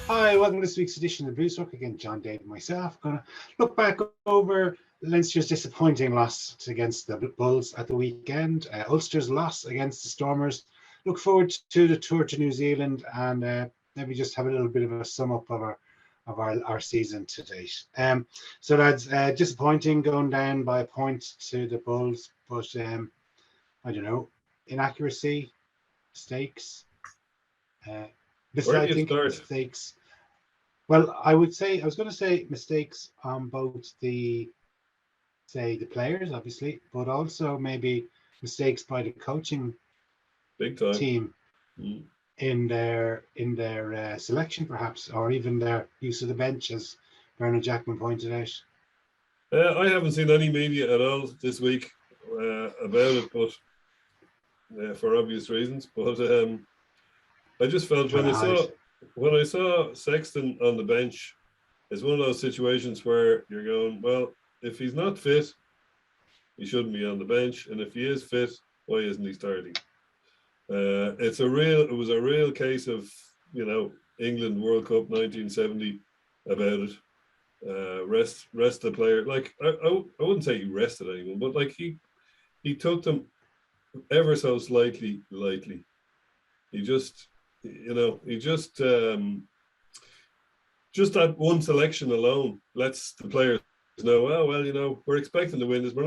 Hi, welcome to this week's edition of the Blues Rock. Again, John, Dave, and myself. Going to look back over Leinster's disappointing loss against the Bulls at the weekend, Ulster's loss against the Stormers. Look forward to the tour to New Zealand and maybe just have a little bit of a sum up of our season to date. So lads, disappointing going down by a point to the Bulls, but I don't know, inaccuracy, mistakes. Where do you start? Mistakes. Well, I was going to say mistakes on both the players, obviously, but also maybe mistakes by the coaching Big time team in their selection, perhaps, or even their use of the bench, as Byrne and Jackman pointed out. I haven't seen any media at all this week about it, but for obvious reasons. But I just felt when I saw Sexton on the bench, it's one of those situations where you're going, well, if he's not fit, he shouldn't be on the bench, and if he is fit, why isn't he starting? It was a real case of, England World Cup 1970 about it. Rest the player. Like I wouldn't say he rested anyone, but like he took them ever so slightly lightly. He just that one selection alone lets the players know, oh well, we're expecting to win this. We're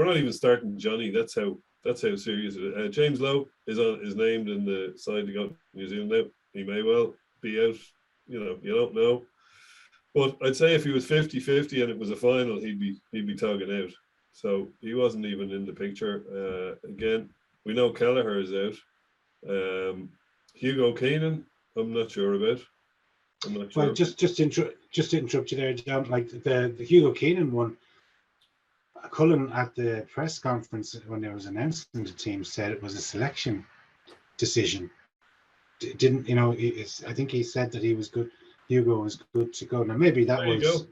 not even starting Johnny. That's how serious it is. James Lowe is named in the side to go to New Zealand now. He may well be out. You don't know. But I'd say if he was 50-50 and it was a final, he'd be tugging out. So he wasn't even in the picture. Again, we know Kelleher is out. Hugo Keenan, I'm not sure about. Well, just to interrupt you there, John. Like the Hugo Keenan one, Cullen at the press conference when there was announcing the team said it was a selection decision. Didn't I think he said that he was good. Hugo was good to go. Now maybe that was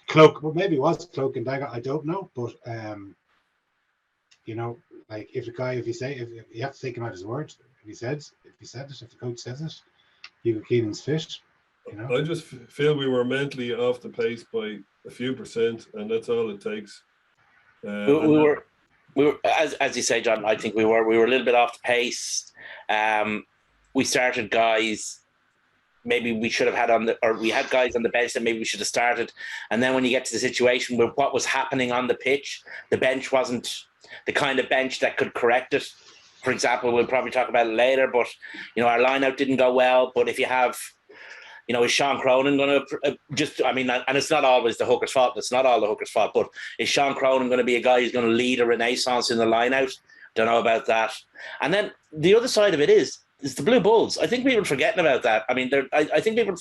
Cloak, but maybe it was Cloak and Dagger. I don't know, but like if you have to take him at his word. If the coach says it, Hugo Keenan's fit. I just feel we were mentally off the pace by a few percent, and that's all it takes. We were, as you say, John. I think we were a little bit off the pace. We started guys. Maybe we should have had we had guys on the bench that maybe we should have started. And then when you get to the situation where what was happening on the pitch, the bench wasn't the kind of bench that could correct it. For example, we'll probably talk about it later, but our line-out didn't go well. But if you have, is Sean Cronin going to and it's not always the hooker's fault. It's not all the hooker's fault, but is Sean Cronin going to be a guy who's going to lead a renaissance in the line-out? Don't know about that. And then the other side of it is the Blue Bulls. I think people are forgetting about that. I mean, I think people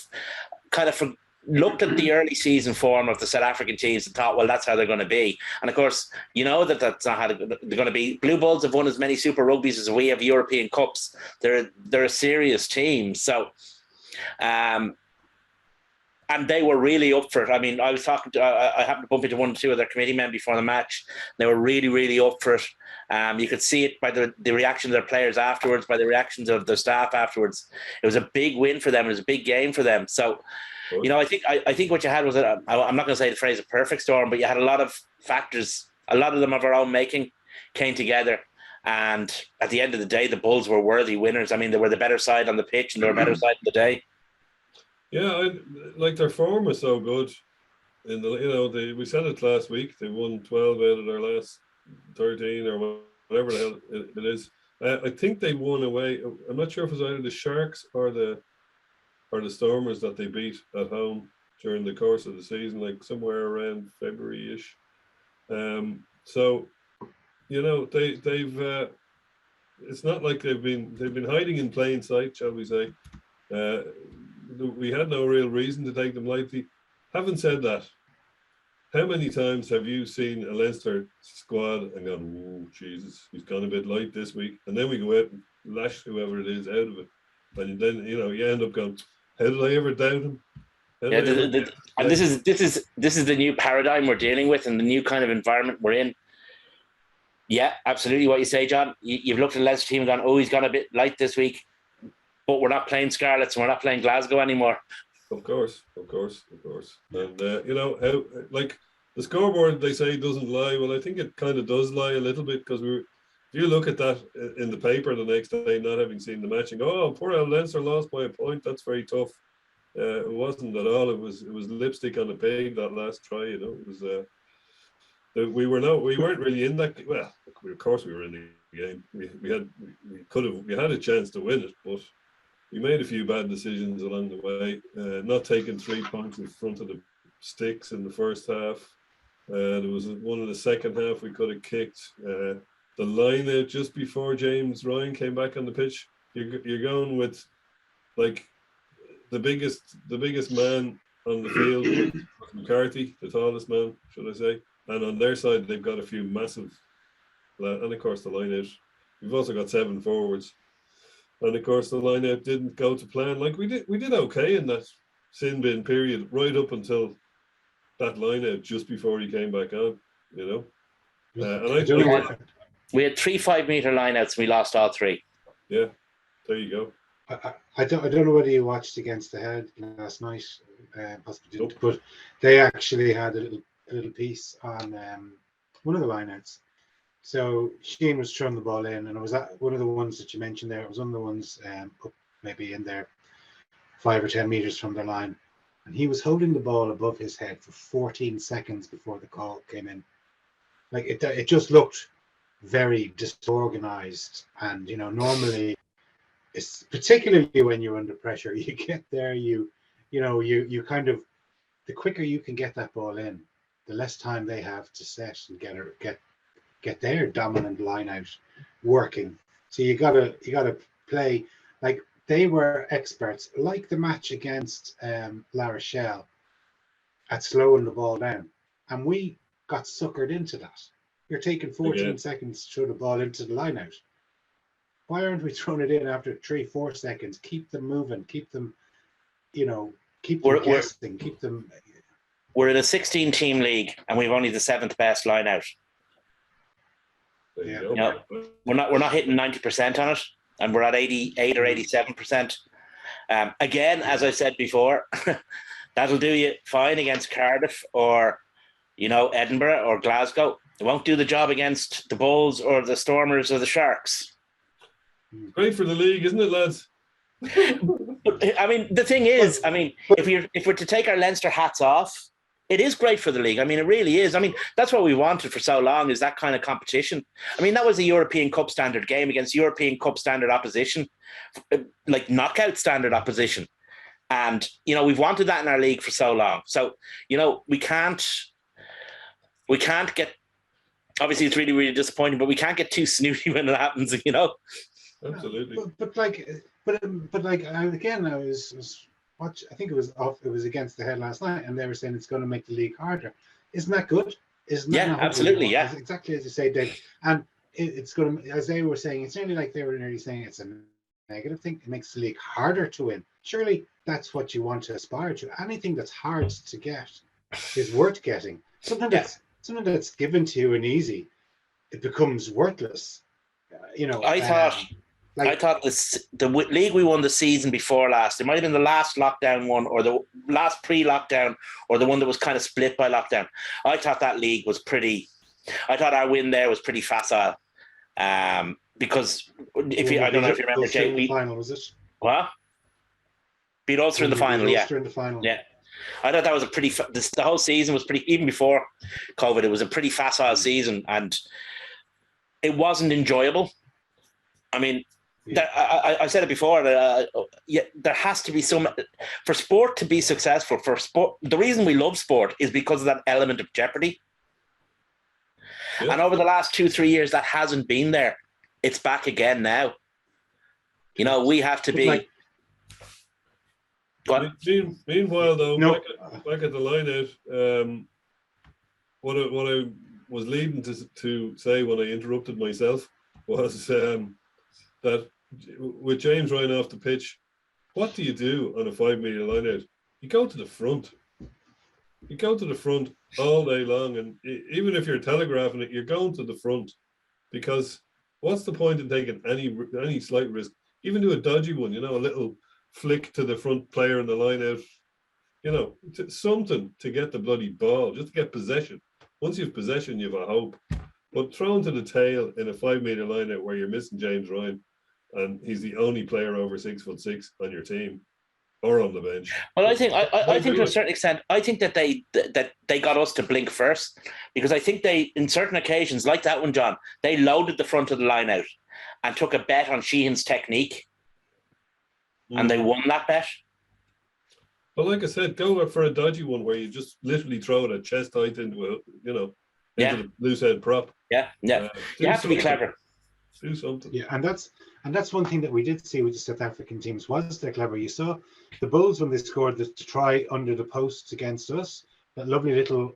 kind of looked at the early season form of the South African teams and thought, well, that's how they're going to be. And of course, that's not how they're going to be. Blue Bulls have won as many Super Rugbies as we have European Cups. They're a serious team. So, and they were really up for it. I mean, I happened to bump into one or two of their committee men before the match. They were really, really up for it. You could see it by the reaction of their players afterwards, by the reactions of their staff afterwards. It was a big win for them. It was a big game for them. So, I think what you had was I'm not going to say the phrase a perfect storm, but you had a lot of factors, a lot of them of our own making, came together. And at the end of the day, the Bulls were worthy winners. I mean, they were the better side on the pitch and they were better side of the day. Yeah, their form was so good. We said it last week. They won 12 out of their last 13 or whatever the hell it is. I think they won away. I'm not sure if it was either the Sharks or the Stormers that they beat at home during the course of the season, like somewhere around February-ish. So, they've. It's not like they've been hiding in plain sight, shall we say. We had no real reason to take them lightly. Having said that, how many times have you seen a Leinster squad and gone, oh, Jesus, he's gone a bit light this week? And then we go out and lash whoever it is out of it. And then, you end up going, how did I ever doubt him? And this is the new paradigm we're dealing with and the new kind of environment we're in. Yeah, absolutely what you say, John. You've looked at the Leinster team and gone, oh, he's gone a bit light this week. but we're not playing Scarlets and we're not playing Glasgow anymore. Of course. And, you know, how, like, the scoreboard, they say, doesn't lie. Well, I think it kind of does lie a little bit, because if you look at that in the paper the next day, not having seen the match, and go, oh, poor old Leinster lost by a point, that's very tough. It wasn't at all. It was lipstick on the pig, that last try, you know. It was we weren't really in that. Well, of course we were in the game. We had a chance to win it, but we made a few bad decisions along the way. Not taking 3 points in front of the sticks in the first half. There was one in the second half we could have kicked. The line out just before James Ryan came back on the pitch. You're going with, like, the biggest man on the field was McCarthy, the tallest man, should I say. And on their side, they've got a few massive, and of course the line out. We've also got 7 forwards, and of course the line out didn't go to plan. Like, we did okay in that sin bin period, right up until that line out just before he came back on. You know, and we had 3 5-meter lineouts. We lost all 3. Yeah, there you go. I don't know whether you watched Against the Head last night, possibly didn't, but they actually had a little piece on one of the lineouts. So Sheen was throwing the ball in, and it was one of the ones that you mentioned there. It was one of the ones up maybe in there 5 or 10 meters from the line, and he was holding the ball above his head for 14 seconds before the call came in. Like, it just looked very disorganized, and, you know, normally, it's particularly when you're under pressure, you get there, you kind of, the quicker you can get that ball in, the less time they have to set and get their dominant line out working. So you gotta play, like, they were experts, like the match against La Rochelle, at slowing the ball down, and we got suckered into that. You're taking 14 seconds to throw the ball into the line out. Why aren't we throwing it in after 3-4 seconds? Keep them moving, keep them, you know, keep them guessing, keep them. We're in a 16-team league, and we've only the 7th best line out. Yeah. You know, we're not hitting 90% on it, and we're at 88 or 87%. Again, as I said before, that'll do you fine against Cardiff or, you know, Edinburgh or Glasgow. It won't do the job against the Bulls or the Stormers or the Sharks. Great for the league, isn't it, lads? I mean, the thing is, I mean, if we're to take our Leinster hats off, it is great for the league. I mean, it really is. I mean, that's what we wanted for so long, is that kind of competition. I mean, that was a European Cup standard game against European Cup standard opposition, like knockout standard opposition. And, you know, we've wanted that in our league for so long. So, you know, we can't get, obviously it's really, really disappointing, but we can't get too snooty when it happens, you know? Absolutely. But again, I was watching. I think it was Against the Head last night, and they were saying it's going to make the league harder. Isn't that good? Isn't that not absolutely, yeah. Exactly as you say, Dave. And it's going to, as they were saying, it's nearly like they were nearly saying it's a negative thing. It makes the league harder to win. Surely that's what you want to aspire to. Anything that's hard to get is worth getting. Something that's given to you and easy, it becomes worthless. You know, I thought the league we won the season before last, it might have been the last lockdown one, or the last pre-lockdown, or the one that was kind of split by lockdown. I thought that league was I thought our win there was pretty facile. Because I don't know if you remember, Jay, final, was it? What? Beat Ulster in the final, yeah. In the final. Yeah. I thought that was the whole season was pretty, even before COVID, it was a pretty facile season, and it wasn't enjoyable. I mean, I said it before. There has to be for sport to be successful. For sport, the reason we love sport is because of that element of jeopardy. Yeah. And over the last 2-3 years, that hasn't been there. It's back again now. You know, we have to be. Meanwhile, though, back at the line out, what I was leading to say when I interrupted myself was that with James Ryan off the pitch, what do you do on a 5-meter line out? You go to the front. You go to the front all day long, and even if you're telegraphing it, you're going to the front, because what's the point in taking any slight risk? even do a dodgy one, you know, a little flick to the front player in the line out, you know, something to get the bloody ball, just to get possession. Once you've possession, you've a hope. But thrown to the tail in a 5 meter line out where you're missing James Ryan, and he's the only player over 6'6" on your team or on the bench. Well, I think to a certain extent, I think that they got us to blink first, because I think they, in certain occasions like that one, John, they loaded the front of the line out and took a bet on Sheehan's technique, and they won that bet. Well, like I said, go for a dodgy one where you just literally throw it at chest height into a, you know, into the loose head prop. Yeah. You have to be clever. Do something. Yeah, and that's one thing that we did see with the South African teams was they're clever. You saw the Bulls when they scored the try under the posts against us, that lovely little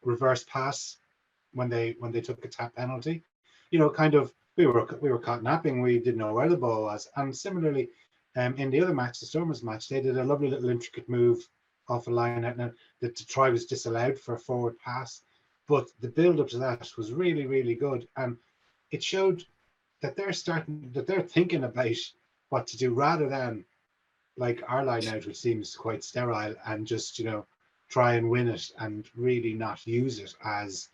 reverse pass when they took a tap penalty. You know, kind of we were caught napping. We didn't know where the ball was, and similarly. In the other match, the Stormers match, they did a lovely little intricate move off a line out. Now, the try was disallowed for a forward pass, but the build up to that was really, really good, and it showed that they're thinking about what to do rather than like our line out, which seems quite sterile, and just, you know, try and win it and really not use it as,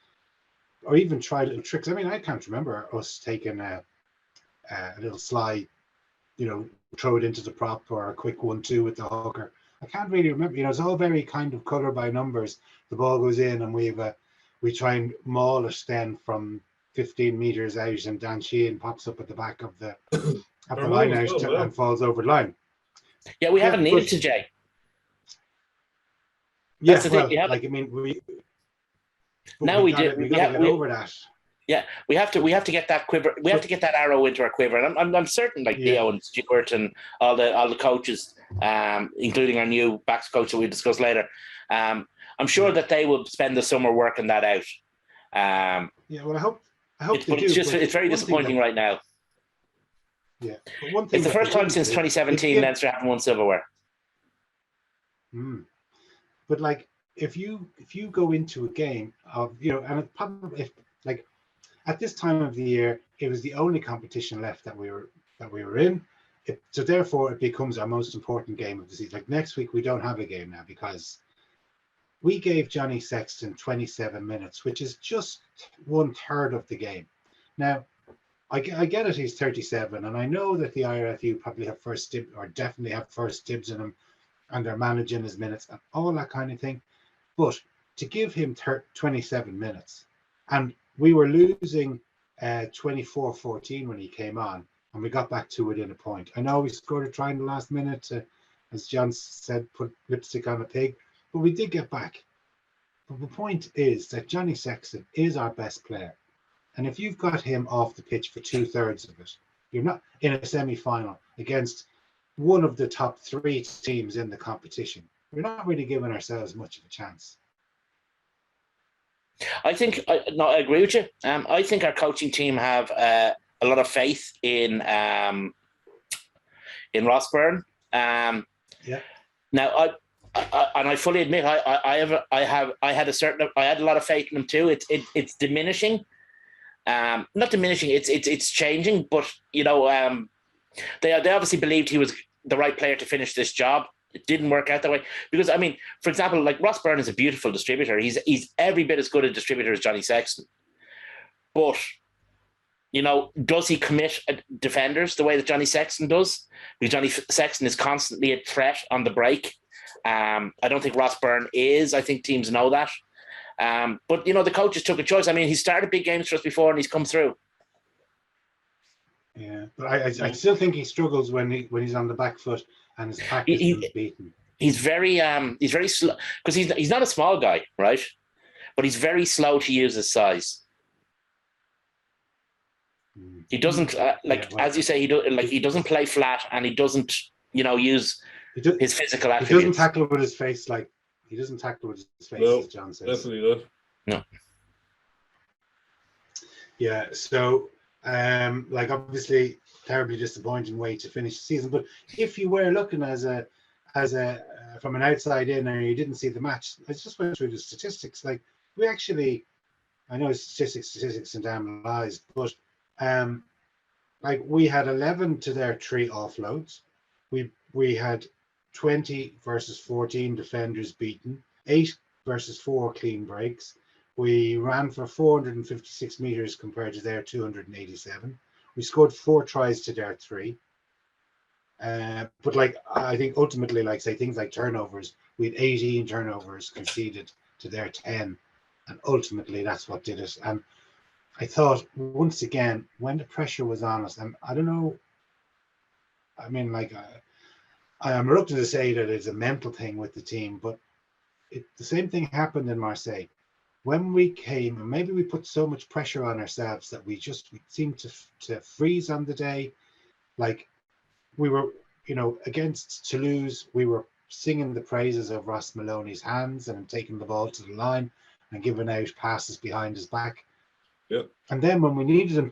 or even try little tricks. I mean, I can't remember us taking a little sly, you know, throw it into the prop or a quick 1-2 with the hooker. I can't really remember. You know, it's all very kind of color by numbers. The ball goes in and we try and maul it then from 15 meters out, and Dan Sheehan pops up at the back of the line out and falls over the line. Yeah, we haven't needed to, Jay. Yeah, well, like, I mean, we gotta get over that. Yeah, we have to get that quiver. We have to get that arrow into our quiver, and I'm certain, like Theo and Stuart and all the coaches, including our new backs coach that we discuss later. I'm sure that they will spend the summer working that out. Yeah, well, I hope they do. It's very disappointing right now. Yeah, but one thing it's the first time since 2017 Leinster haven't won silverware. But like, if you go into a game of, you know, and it probably, if like at this time of the year, it was the only competition left that we were in. So therefore, it becomes our most important game of the season. Like next week, we don't have a game now because we gave Johnny Sexton 27 minutes, which is just 1/3 of the game. Now, I get it, he's 37, and I know that the IRFU probably have first dibs, or definitely have first dibs in him, and they're managing his minutes and all that kind of thing. But to give him 27 minutes, and we were losing 24-14 when he came on, and we got back to within a point. I know we scored a try in the last minute to, as John said, put lipstick on a pig, but we did get back. But the point is that Johnny Sexton is our best player. And if you've got him off the pitch for 2/3 of it, you're not in a semi-final against one of the top 3 teams in the competition. We're not really giving ourselves much of a chance. I think, I agree with you. I think our coaching team have a lot of faith in Ross Byrne. Yeah. Now, I fully admit I had a lot of faith in him too. It's diminishing. Not diminishing. It's changing. But you know, they obviously believed he was the right player to finish this job. It didn't work out that way because, I mean, for example, like Ross Byrne is a beautiful distributor. He's every bit as good a distributor as Johnny Sexton. But, you know, does he commit defenders the way that Johnny Sexton does? Because Johnny Sexton is constantly a threat on the break. I don't think Ross Byrne is. I think teams know that. But, you know, the coaches took a choice. I mean, he started big games for us before and he's come through. Yeah, but I still think he struggles when he's on the back foot and his pack is beaten. He's very slow because he's not a small guy, right? But he's very slow to use his size. He doesn't as you say, he doesn't play flat, and he doesn't, you know, use his physical attributes. He doesn't tackle with his face as John says. Definitely not. No. Yeah, so like obviously terribly disappointing way to finish the season. But if you were looking as a from an outside in and you didn't see the match, I just went through the statistics. Like we actually, I know statistics and damn lies, but like we had 11 to their 3 offloads. We had 20 versus 14 defenders beaten, 8 versus 4 clean breaks. We ran for 456 meters compared to their 287. We scored 4 tries to their 3. But like I think ultimately, like say things like turnovers, we had 18 turnovers conceded to their 10, and ultimately that's what did it. And I thought once again when the pressure was on us, and I don't know, I mean, like I am reluctant to say that it's a mental thing with the team, but the same thing happened in Marseille. When we came, and maybe we put so much pressure on ourselves that we seemed to freeze on the day. Like we were, against Toulouse, we were singing the praises of Ross Maloney's hands and taking the ball to the line and giving out passes behind his back. Yep. And then when we needed him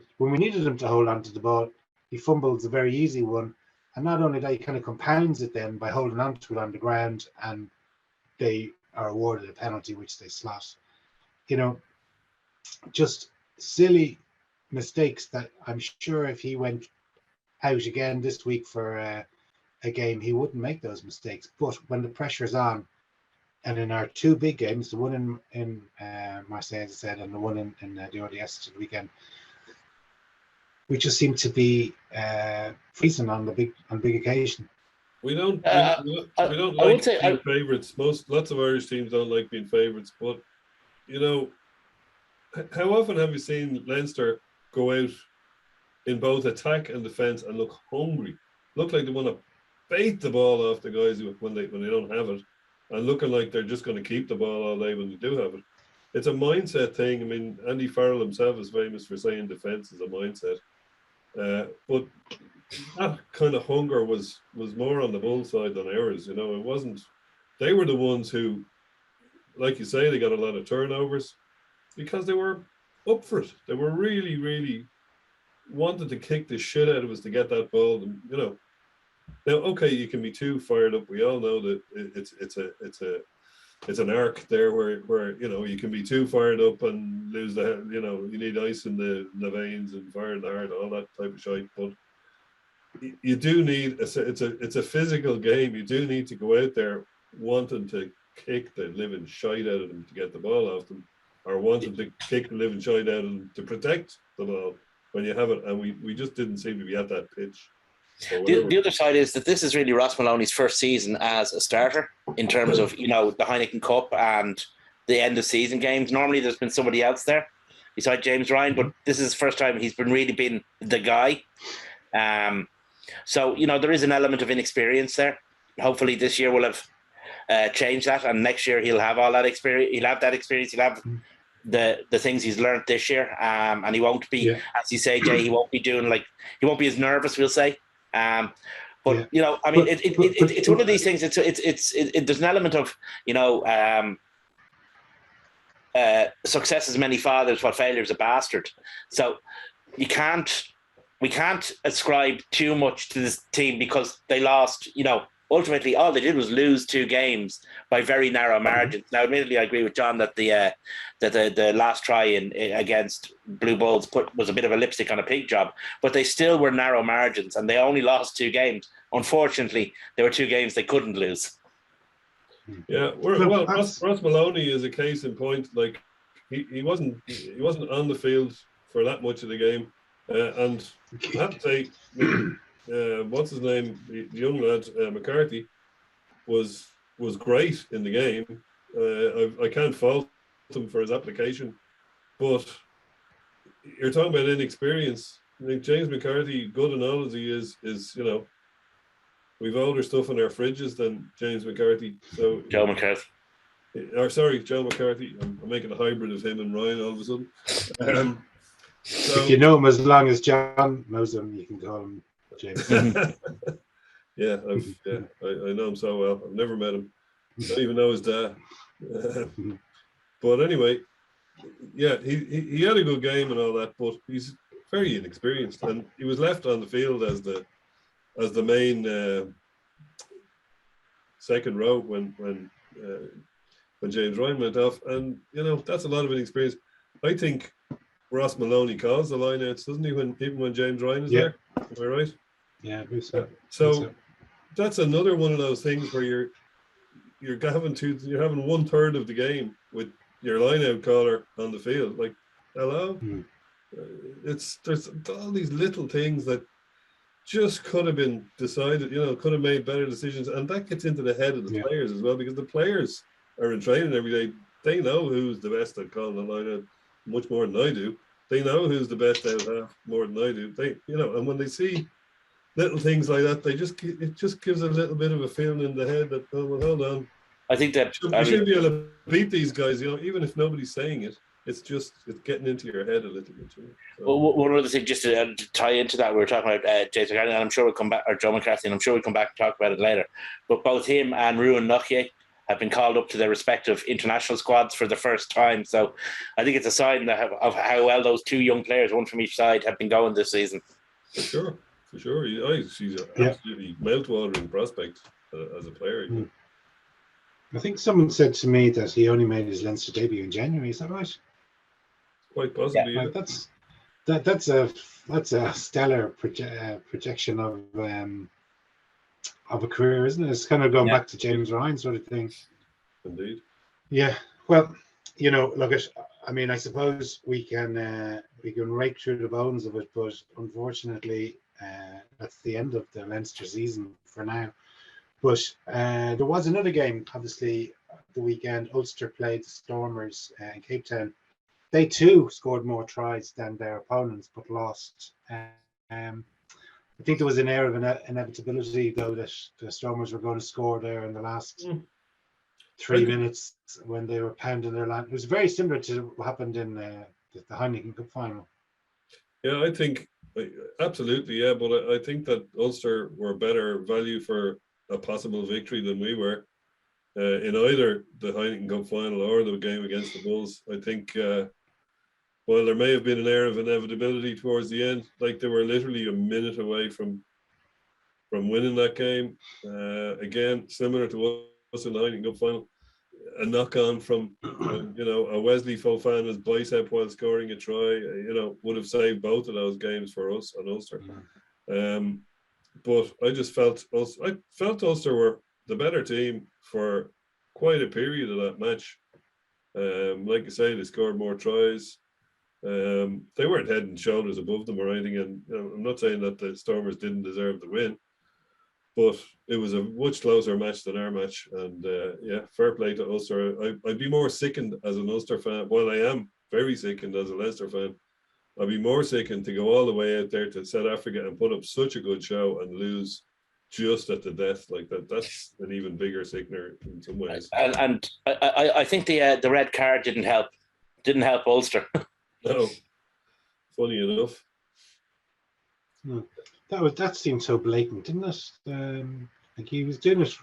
to hold on to the ball, he fumbles a very easy one. And not only that, he kind of compounds it then by holding on to it on the ground, and they are awarded a penalty, which they slot. Just silly mistakes that I'm sure if he went out again this week for a game, he wouldn't make those mistakes. But when the pressure's on, and in our 2 big games, the one in Marseille, as I said, and the one in the ODS to the weekend, we just seem to be freezing on big occasion. We don't I like would say being favourites. Lots of Irish teams don't like being favourites, but how often have you seen Leinster go out in both attack and defence and look hungry, look like they want to bait the ball off the guys when they don't have it, and looking like they're just going to keep the ball all day when they do have it? It's a mindset thing. I mean, Andy Farrell himself is famous for saying defence is a mindset, but that kind of hunger was more on the bull side than ours. It wasn't. They were the ones who, like you say, they got a lot of turnovers because they were up for it. They were really, really wanted to kick the shit out of us to get that ball. And, now, okay, you can be too fired up. We all know that it's an arc there where you can be too fired up and lose the you need ice in the veins and fire in the heart, all that type of shit. But you do need it's a physical game. You do need to go out there wanting to kick the living shite out of them to get the ball off them, or wanting to kick the living shite out of them to protect the ball when you have it. And we just didn't seem to be at that pitch. The other side is that this is really Ross Maloney's first season as a starter in terms of the Heineken Cup and the end of season games. Normally there's been somebody else there beside James Ryan, but this is his first time he's really been the guy. So there is an element of inexperience there. Hopefully this year we'll have changed that, and next year he'll have all that experience. He'll have that experience. He'll have the things he's learned this year, and he won't be, as you say, Jay. He won't be he won't be as nervous, we'll say. But it's one of these things. There's an element of success is many fathers, while failure is a bastard. So we can't ascribe too much to this team because they lost. Ultimately, all they did was lose 2 games by very narrow margins. Now, admittedly, I agree with John that the last try against Blue Bulls was a bit of a lipstick on a pig job, but they still were narrow margins, and they only lost 2 games. Unfortunately, there were 2 games they couldn't lose. Yeah, Ross Maloney is a case in point. Like he wasn't on the field for that much of the game, and I have to say. What's his name? The young lad McCarthy was great in the game. I can't fault him for his application, but you're talking about inexperience. I think James McCarthy, good and all as he is we've older stuff in our fridges than James McCarthy. So Joe McCarthy. Joe McCarthy. I'm making a hybrid of him and Ryan all of a sudden. So, if you know him as long as John knows him, you can call him James. I know him so well. I've never met him. I don't even know his dad. But anyway, he had a good game and all that, but he's very inexperienced, and he was left on the field as the main second row when James Ryan went off, and that's a lot of inexperience. I think Ross Maloney calls the lineouts, doesn't he? Even when James Ryan is there, am I right? Yeah, I believe so. So that's another one of those things where you're having 1/3 of the game with your lineout caller on the field. Like, hello, there's all these little things that just could have been decided, could have made better decisions. And that gets into the head of the players as well, because the players are in training every day. They know who's the best at calling the line out much more than I do. They know who's the best out half more than I do. And when they see little things like that, it just gives a little bit of a feeling in the head that, oh, well, hold on. I think that we should be able to beat these guys, even if nobody's saying it. It's getting into your head a little bit. So. Well, one other thing, just to tie into that, we were talking about Jason Garden, and I'm sure we'll come back, or Joe McCarthy, and I'm sure we'll come back and talk about it later. But both him and Ruan Nokia have been called up to their respective international squads for the first time. So I think it's a sign of how well those two young players, one from each side, have been going this season. For sure. He's an absolutely mouth-watering prospect as a player. I think someone said to me that he only made his Leinster debut in January. Is that right? Quite possibly. Yeah. That's a stellar projection of a career, isn't it? It's kind of going back to James Ryan sort of thing. Indeed. Yeah. Well, look at. I mean, I suppose we can rake through the bones of it, but unfortunately, that's the end of the Leinster season for now. But there was another game, obviously, the weekend. Ulster played the Stormers in Cape Town. They too scored more tries than their opponents, but lost. I think there was an air of inevitability, though, that the Stormers were going to score there in the last 3 minutes when they were pounding their land. It was very similar to what happened in the Heineken Cup final. Yeah, I think absolutely, yeah. But I think that Ulster were better value for a possible victory than we were in either the Heineken Cup final or the game against the Bulls. I think while there may have been an air of inevitability towards the end, like they were literally a minute away from winning that game. Again, similar to us in the Heineken Cup final, a knock on from a Wesley Fofana's bicep while scoring a try, would have saved both of those games for us and Ulster. But I just felt Ulster were the better team for quite a period of that match. Like I say, they scored more tries. They weren't head and shoulders above them or anything, and I'm not saying that the Stormers didn't deserve the win, but it was a much closer match than our match. And fair play to Ulster. I'd be more sickened as an Ulster fan. While I am very sickened as a Leicester fan, I'd be more sickened to go all the way out there to South Africa and put up such a good show and lose just at the death like that. That's an even bigger sickener in some ways. And I think the red card didn't help Ulster. No, funny enough. That seemed so blatant, didn't it? Like he was doing it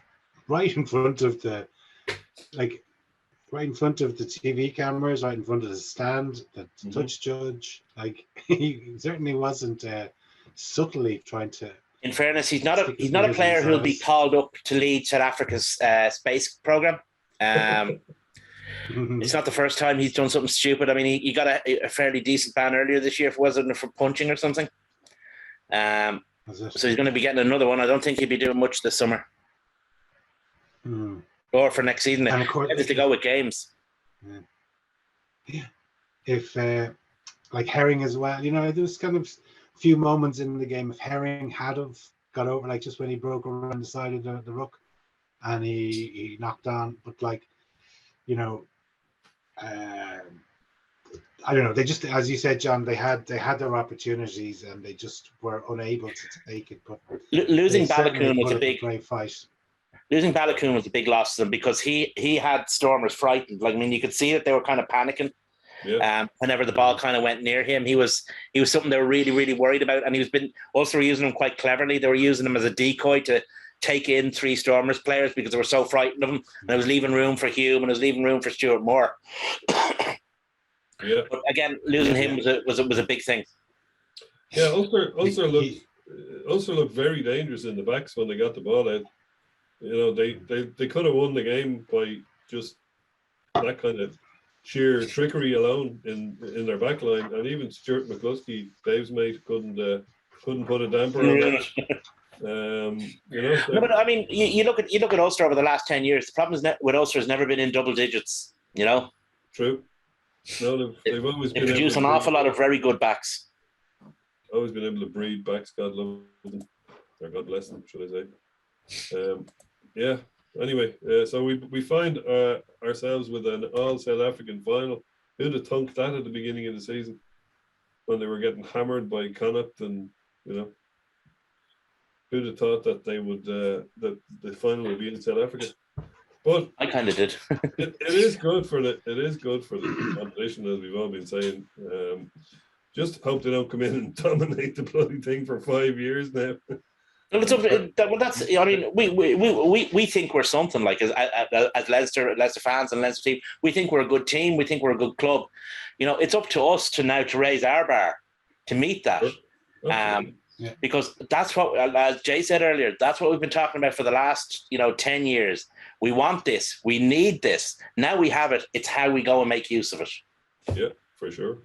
right in front of the TV cameras, right in front of the stand, the touch judge. Like he certainly wasn't subtly trying to. In fairness, he's not a player who'll be called up to lead South Africa's space program. It's not the first time he's done something stupid. I mean, he got a fairly decent ban earlier this year, wasn't it, for punching or something? So he's going to be getting another one. I don't think he'll be doing much this summer. Or for next season. And of course, to go with games. Yeah. If like Herring as well, there was kind of a few moments in the game if Herring had have got over, like just when he broke around the side of the ruck and he knocked on, but I don't know. They just, as you said, John, they had their opportunities and they just were unable to take it. But losing Balakoon was a big fight. Losing Balakoon was a big loss to them because he had Stormers frightened. Like, I mean, you could see that they were kind of panicking. Yeah. Whenever the ball kind of went near him, he was something they were really, really worried about. And he was also using him quite cleverly. They were using him as a decoy to take in 3 Stormers players because they were so frightened of him. And it was leaving room for Hume and it was leaving room for Stuart Moore. Yeah. But again, losing him was a big thing. Yeah, Ulster looked very dangerous in the backs when they got the ball out. They could have won the game by just that kind of sheer trickery alone in their back line, and even Stuart McCluskey, Dave's mate, couldn't put a damper on that. No, but I mean, you look at Ulster over the last 10 years. The problem is with Ulster has never been in double digits. True. No, they've always they been produce an awful lot of very good backs. Always been able to breed backs. God love them, or God bless them, should I say? Yeah. Anyway, so we find ourselves with an all South African final. Who'd have thunk that at the beginning of the season when they were getting hammered by Connacht, and who'd have thought that they would that the final would be in South Africa? But I kind of did. it is good for the competition, as we've all been saying. Just hope they don't come in and dominate the bloody thing for 5 years now. Well, that's. I mean, we think we're something, like as Leinster fans and Leinster team. We think we're a good team. We think we're a good club. It's up to us to raise our bar to meet that. Because that's what, as Jay said earlier, that's what we've been talking about for the last 10 years. We want this. We need this. Now we have it. It's how we go and make use of it. Yeah, for sure.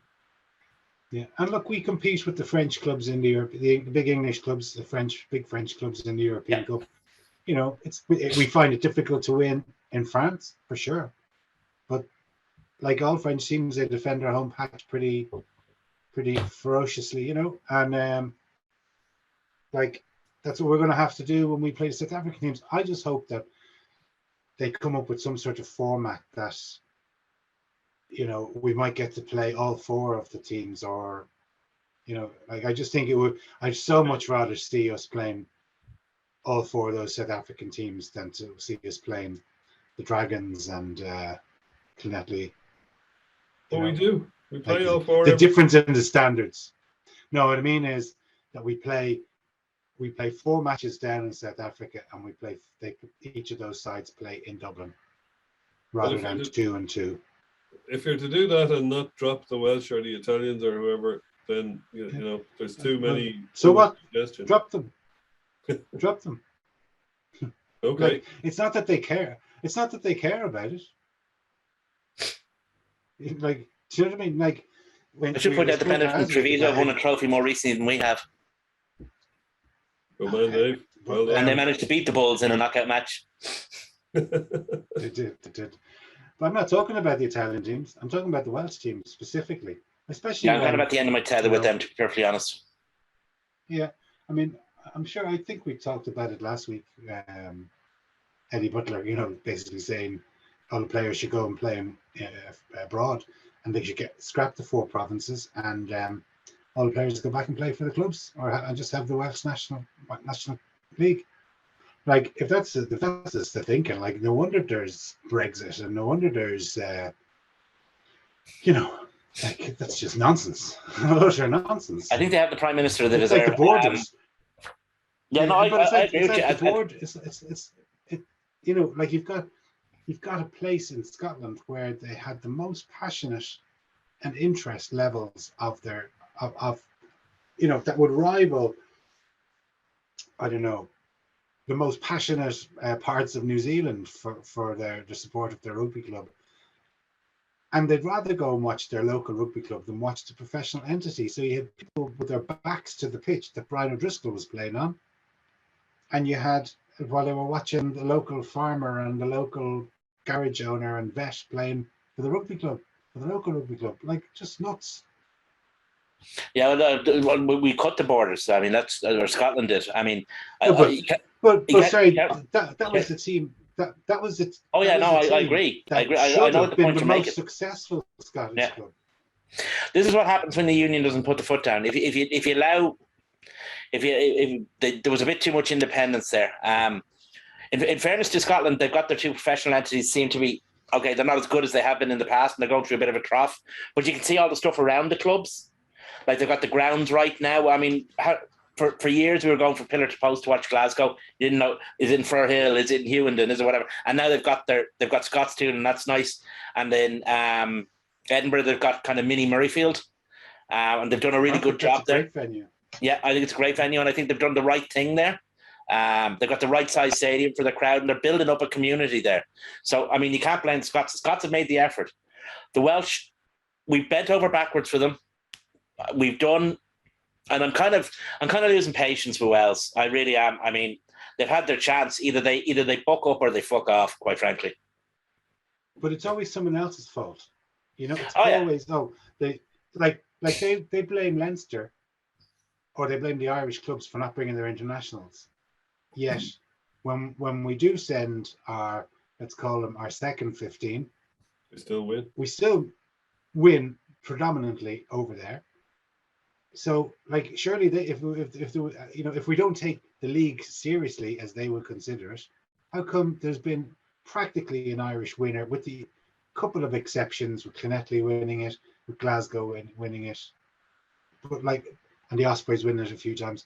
Yeah, and look, we compete with the French clubs in the Europe, the big English clubs, the big French clubs in the European Cup. We find it difficult to win in France for sure, but like all French teams, they defend their home patch pretty ferociously, and like that's what we're going to have to do when we play the South African teams. I just hope that they come up with some sort of format that we might get to play all four of the teams, or I just think I'd so much rather see us playing all four of those South African teams than to see us playing the Dragons and Llanelli. Well, we do. We play all four. The difference in the standards. No, what I mean is that we play 4 matches down in South Africa, and each of those sides play in Dublin rather than 2 and 2. If you're to do that and not drop the Welsh or the Italians or whoever, then there's too many. So what? Drop them. Drop them. Okay. It's not that they care. It's not that they care about it. Do you know what I mean? I should point out the benefit Treviso have won a trophy more recently than we have. Good man, Dave. Well done. And they managed to beat the Bulls in a knockout match. They did. But I'm not talking about the Italian teams. I'm talking about the Welsh teams specifically. Especially I'm kind of at the end of my tether with them, to be perfectly honest. Yeah. I mean, I think we talked about it last week. Eddie Butler, basically saying all the players should go and play abroad, and they should scrap the 4 provinces, and all the players go back and play for the clubs, and just have the Welsh National League. If that's the thinking, no wonder there's Brexit, and no wonder there's that's just nonsense. Those are nonsense. I think they have the Prime Minister that is like the borders. I agree with you. The board, you've got a place in Scotland where they had the most passionate and interest levels of their that would rival, I don't know, the most passionate parts of New Zealand for the support of their rugby club. And they'd rather go and watch their local rugby club than watch the professional entity. So you had people with their backs to the pitch that Brian O'Driscoll was playing on. And you had, while they were watching, the local farmer and the local garage owner and vet playing for the local rugby club. Just nuts. Yeah, we cut the borders. I mean, that's or Scotland did. I mean, sorry, that was the team. That was it. Oh yeah, no, I agree. I agree. I know what the point you're making. Most successful Scottish club. This is what happens when the union doesn't put the foot down. If you allow, there was a bit too much independence there. In fairness to Scotland, they've got their 2 professional entities seem to be okay. They're not as good as they have been in the past, and they're going through a bit of a trough. But you can see all the stuff around the clubs. They've got the grounds right now. I mean, for years we were going from pillar to post to watch Glasgow. You didn't know, is it in Firhill, is it in Hewenden, is it whatever? And now they've got Scottstown, and that's nice. And then Edinburgh, they've got kind of mini Murrayfield, and they've done a really good job there. Great venue. Yeah, I think it's a great venue, and I think they've done the right thing there. They've got the right size stadium for the crowd, and they're building up a community there. So I mean, you can't blame Scots. Scots have made the effort. The Welsh, we've bent over backwards for them. We've done, and I'm kind of losing patience with Wales. I really am. I mean, they've had their chance. Either they buck up or they fuck off, quite frankly. But it's always someone else's fault. It's Oh, yeah. always they blame Leinster, or they blame the Irish clubs for not bringing their internationals. Yet when we do send our, let's call them our second 15, we still win predominantly over there. So surely if we don't take the league seriously as they would consider it, how come there's been practically an Irish winner, with the couple of exceptions, with Clonetly winning it, with Glasgow winning it, but and the Ospreys winning it a few times.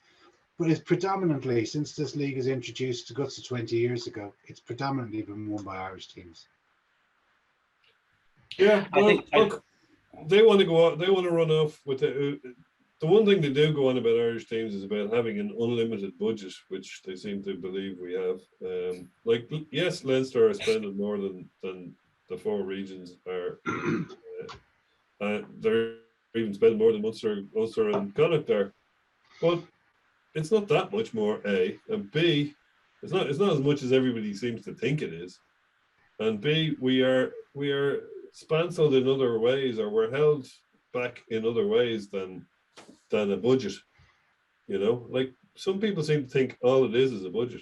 But it's predominantly, since this league is introduced to guts of 20 years ago, it's predominantly been won by Irish teams. Yeah, well, look, they want to go out, they want to run off with the one thing they do go on about Irish teams is about having an unlimited budget, which they seem to believe we have. Yes, Leinster are spending more than the four regions are. They're even spending more than Ulster and Connacht are. But it's not that much more, A. And B, it's not as much as everybody seems to think it is. And B, we are spancelled in other ways, or we're held back in other ways than a budget. Some people seem to think all it is a budget.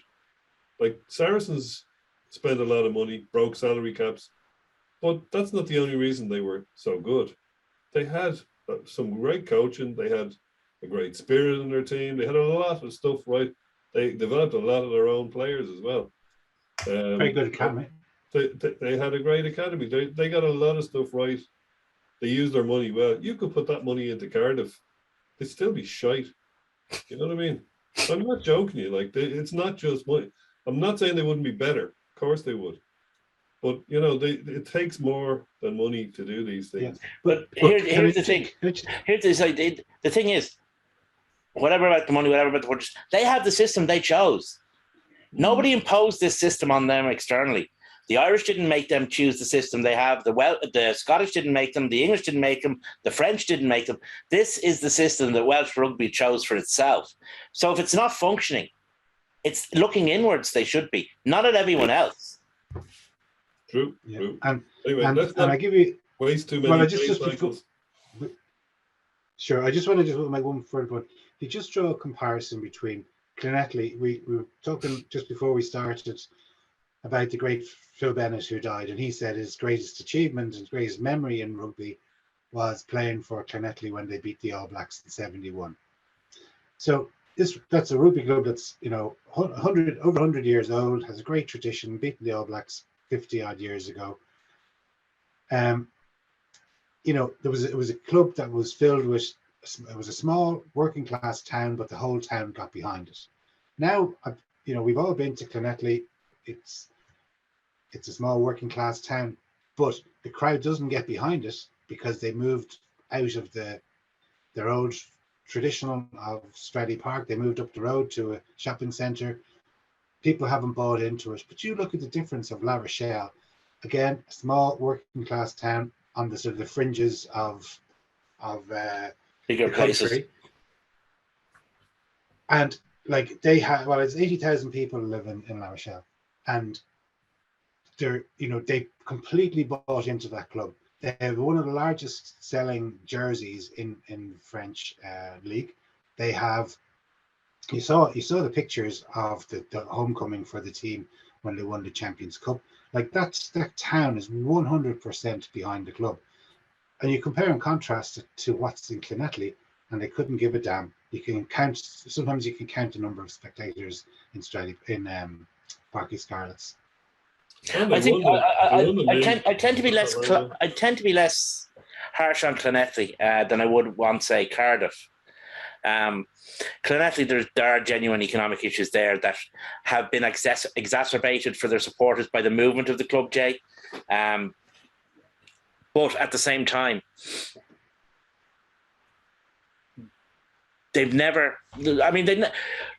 Saracens spent a lot of money, broke salary caps, but that's not the only reason they were so good. They had some great coaching. They had a great spirit in their team. They had a lot of stuff right. They developed a lot of their own players as well. Very good academy. They had a great academy. They got a lot of stuff right. They used their money well. You could put that money into Cardiff, it'd still be shite. You know what I mean? I'm not joking you. It's not just money. I'm not saying they wouldn't be better. Of course they would. But it takes more than money to do these things. Yeah. But here's the thing. The thing is, whatever about the money, whatever about the budget, they have the system they chose. Nobody imposed this system on them externally. The Irish didn't make them choose the system they have. The Scottish didn't make them. The English didn't make them. The French didn't make them. This is the system that Welsh rugby chose for itself. So if it's not functioning, it's looking inwards. They should be, not at everyone else. True. Yeah. True. Anyway, let's I give you waste too many cycles. Sure, I just want to make one further point. You just draw a comparison between Clonetly. We were talking just before we started about the great Phil Bennett who died, and he said his greatest achievement and greatest memory in rugby was playing for Clonetly when they beat the All Blacks in '71. So that's a rugby club that's over 100 years old, has a great tradition, beating the All Blacks 50 odd years ago. It was a club that was filled with, it was a small working class town, but the whole town got behind it. Now, we've all been to Clonetly. It's a small working class town, but the crowd doesn't get behind it because they moved out of their old traditional of Stradley Park. They moved up the road to a shopping centre. People haven't bought into it. But you look at the difference of La Rochelle, again, a small working class town on the sort of the fringes of bigger places. Country. And they have, it's 80,000 people live in La Rochelle, and they completely bought into that club. They have one of the largest selling jerseys in French league. They have, you saw the pictures of the homecoming for the team when they won the Champions Cup. That town is 100% behind the club. And you compare and contrast it to what's in Clonetly, and they couldn't give a damn. Sometimes you can count the number of spectators in Parky Scarlets. I think I tend to be less. I tend to be less harsh on Clonetly than I would want, say, Cardiff. Clonetly, there are genuine economic issues there that have been exacerbated for their supporters by the movement of the club, Jay. But at the same time, they've never. I mean,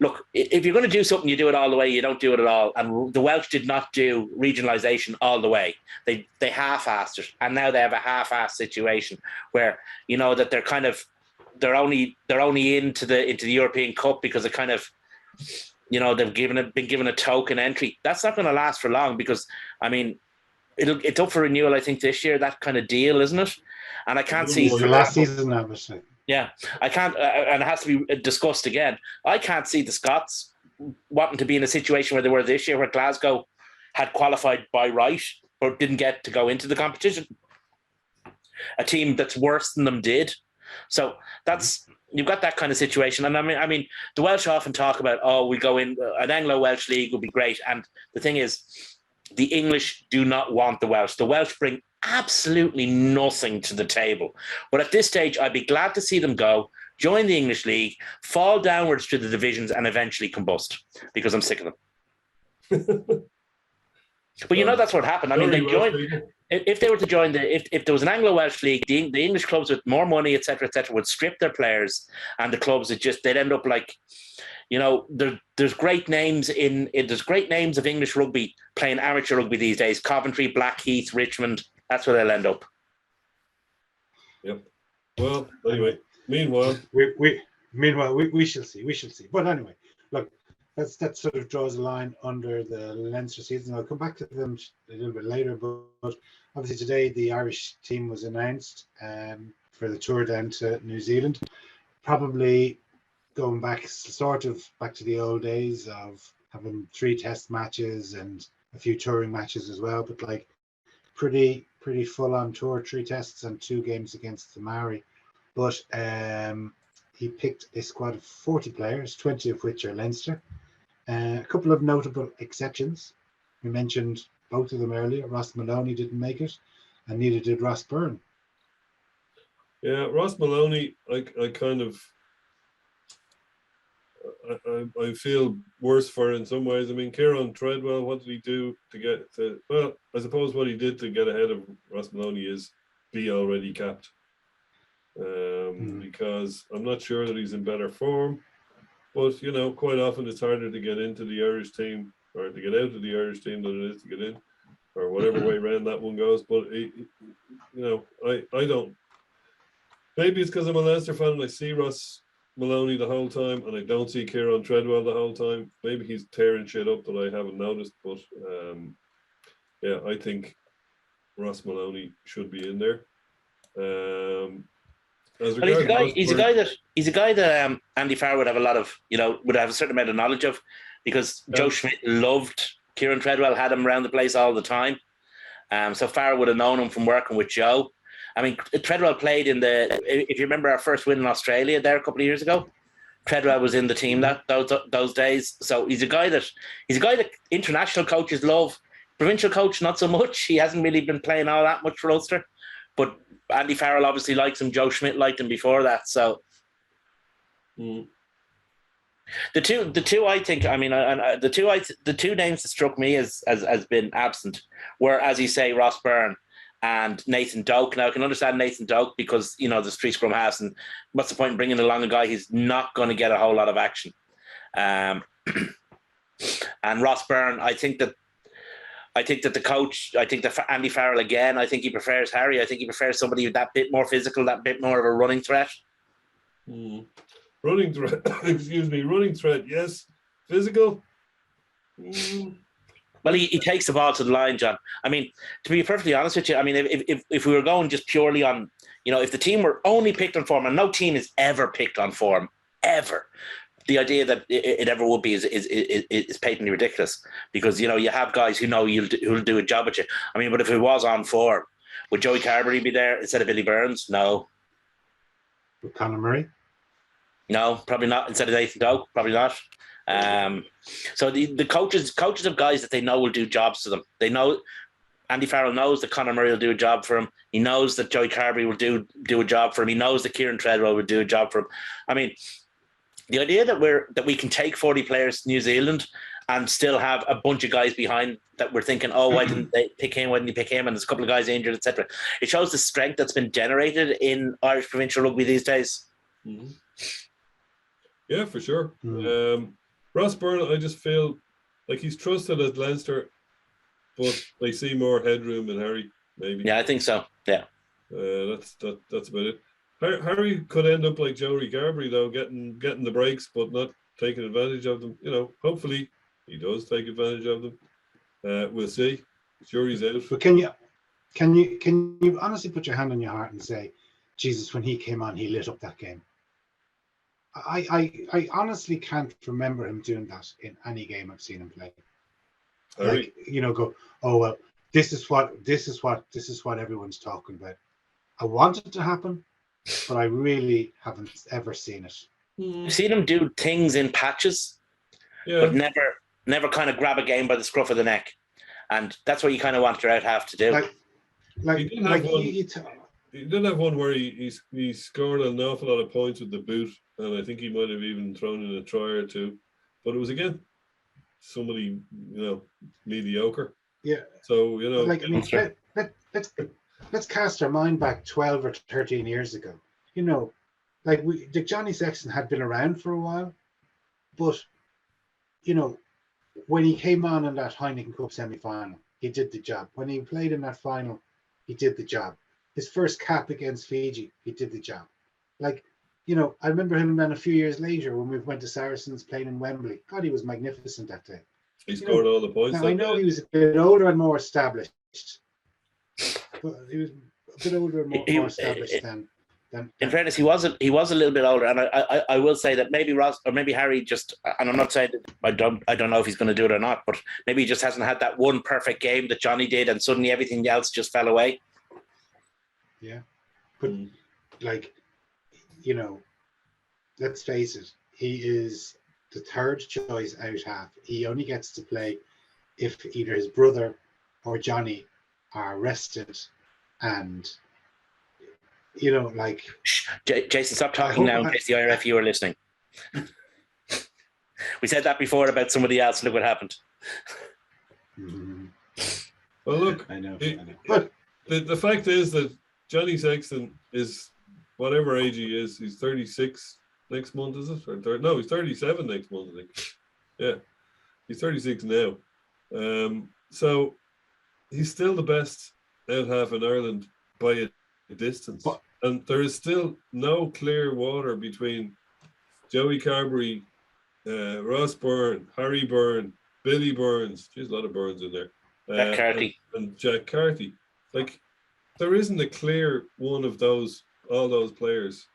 look. If you're going to do something, you do it all the way. You don't do it at all. And the Welsh did not do regionalisation all the way. They half-assed it, and now they have a half-assed situation where that they're only into the European Cup because it kind of. They've been given a token entry. That's not going to last for long because, I mean, it's up for renewal, I think, this year, that kind of deal, isn't it? And I can't see... It's the last season, obviously. Yeah, I can't... and it has to be discussed again. I can't see the Scots wanting to be in a situation where they were this year, where Glasgow had qualified by right, but didn't get to go into the competition. A team that's worse than them did. So that's... You've got that kind of situation. And I mean, the Welsh often talk about, we go in, an Anglo-Welsh league would be great. And the thing is, the English do not want the Welsh. The Welsh bring absolutely nothing to the table. But at this stage, I'd be glad to see them go, join the English league, fall downwards through the divisions and eventually combust because I'm sick of them. But that's what happened. I mean, they joined... If they were to join if there was an Anglo-Welsh league, the English clubs with more money, etc., would strip their players, and the clubs they'd end up like, there's great names there's great names of English rugby playing amateur rugby these days. Coventry, Blackheath, Richmond. That's where they'll end up. Yep. Well, anyway, meanwhile, we shall see. We shall see. But anyway, look. That sort of draws a line under the Leinster season. I'll come back to them a little bit later, but obviously today the Irish team was announced for the tour down to New Zealand. Probably going back to the old days of having 3 test matches and a few touring matches as well, but like pretty full on tour, 3 tests and 2 games against the Maori. But he picked a squad of 40 players, 20 of which are Leinster. A couple of notable exceptions. We mentioned both of them earlier. Ross Maloney didn't make it, and neither did Ross Byrne. Yeah, Ross Maloney, I kind of... I feel worse for in some ways. I mean, Kieran Treadwell, what did he do to get to... Well, I suppose what he did to get ahead of Ross Maloney is be already capped. Because I'm not sure that he's in better form. But, quite often it's harder to get into the Irish team or to get out of the Irish team than it is to get in, or whatever way around that one goes. But, I don't. Maybe it's because I'm a Leicester fan and I see Ross Maloney the whole time and I don't see Kieran Treadwell the whole time. Maybe he's tearing shit up that I haven't noticed. But, I think Ross Maloney should be in there. But he's a guy that Andy Farr would have a lot of, would have a certain amount of knowledge of, because Joe Schmidt loved Kieran Treadwell, had him around the place all the time. So Farr would have known him from working with Joe. I mean, Treadwell played if you remember our first win in Australia there a couple of years ago, Treadwell was in the team those days. So he's a guy that international coaches love. Provincial coach, not so much. He hasn't really been playing all that much for Ulster, but Andy Farrell obviously likes him. Joe Schmidt liked him before that. So the two I think, I mean, the two names that struck me as been absent were, as you say, Ross Byrne and Nathan Doak. Now I can understand Nathan Doak because there's 3 scrum halves, and what's the point in bringing along a guy who's not going to get a whole lot of action? And Ross Byrne, I think that the coach, that Andy Farrell again, I think he prefers Harry. I think he prefers somebody that bit more physical, that bit more of a running threat. Running threat, excuse me, running threat, yes. Physical? Well, he takes the ball to the line, John. I mean, to be perfectly honest with you, I mean, if we were going just purely on, if the team were only picked on form, and no team is ever picked on form, ever. The idea that it ever would be is patently ridiculous, because you have guys who know who'll do a job at you. I mean, but if it was on form, would Joey Carberry be there instead of Billy Burns? No. With Conor Murray? No, probably not. Instead of Nathan Doak, probably not. So the coaches have guys that they know will do jobs to them. They know Andy Farrell knows that Conor Murray will do a job for him. He knows that Joey Carberry will do a job for him. He knows that Kieran Treadwell will do a job for him. I mean, the idea that we can take 40 players to New Zealand and still have a bunch of guys behind that we're thinking, why didn't they pick him? Why didn't he pick him? And there's a couple of guys injured, etc. It shows the strength that's been generated in Irish provincial rugby these days. Mm-hmm. Yeah, for sure. Mm. Ross Byrne, I just feel like he's trusted at Leinster, but they see more headroom in Harry, maybe. Yeah, I think so. Yeah. That's about it. Harry could end up like Joey Garbury, though, getting the breaks, but not taking advantage of them. Hopefully he does take advantage of them. We'll see. Jury's out. But can you honestly put your hand on your heart and say, Jesus, when he came on, he lit up that game? I honestly can't remember him doing that in any game I've seen him play. Harry. Like, go, oh well, this is what everyone's talking about. I want it to happen, but I really haven't ever seen it. I've seen him do things in patches, but never kind of grab a game by the scruff of the neck, and that's what you kind of want your out half to do. He did have one where he scored an awful lot of points with the boot, and I think he might have even thrown in a try or two, but it was again somebody mediocre. Yeah. So let's cast our mind back 12 or 13 years ago. Johnny Sexton had been around for a while, but when he came on in that Heineken Cup semi-final, he did the job. When he played in that final, he did the job. His first cap against Fiji, he did the job. I remember him then a few years later when we went to Saracens playing in Wembley. God, he was magnificent that day. He scored all the points. Now, I know he was a bit older and more established. But he was a bit older and more established than. In fairness, he was a little bit older, and I will say that maybe Ross or maybe Harry just, and I'm not saying that I don't know if he's going to do it or not, but maybe he just hasn't had that one perfect game that Johnny did, and suddenly everything else just fell away. Yeah, but let's face it, he is the third choice out half. He only gets to play if either his brother or Johnny are rested, and Jason, stop talking now in case the IRFU are listening. We said that before about somebody else. Look what happened. Well, look, I know. But the fact is that Johnny Sexton is whatever age he is. He's 36 next month, is it? No, he's 37 next month, I think. Yeah, he's 36 now. So he's still the best out half in Ireland by a distance. And there is still no clear water between Joey Carberry, Ross Byrne, Harry Byrne, Billy Burns. There's a lot of Burns in there. Jack Carty. And Jack Carty. There isn't a clear one of all those players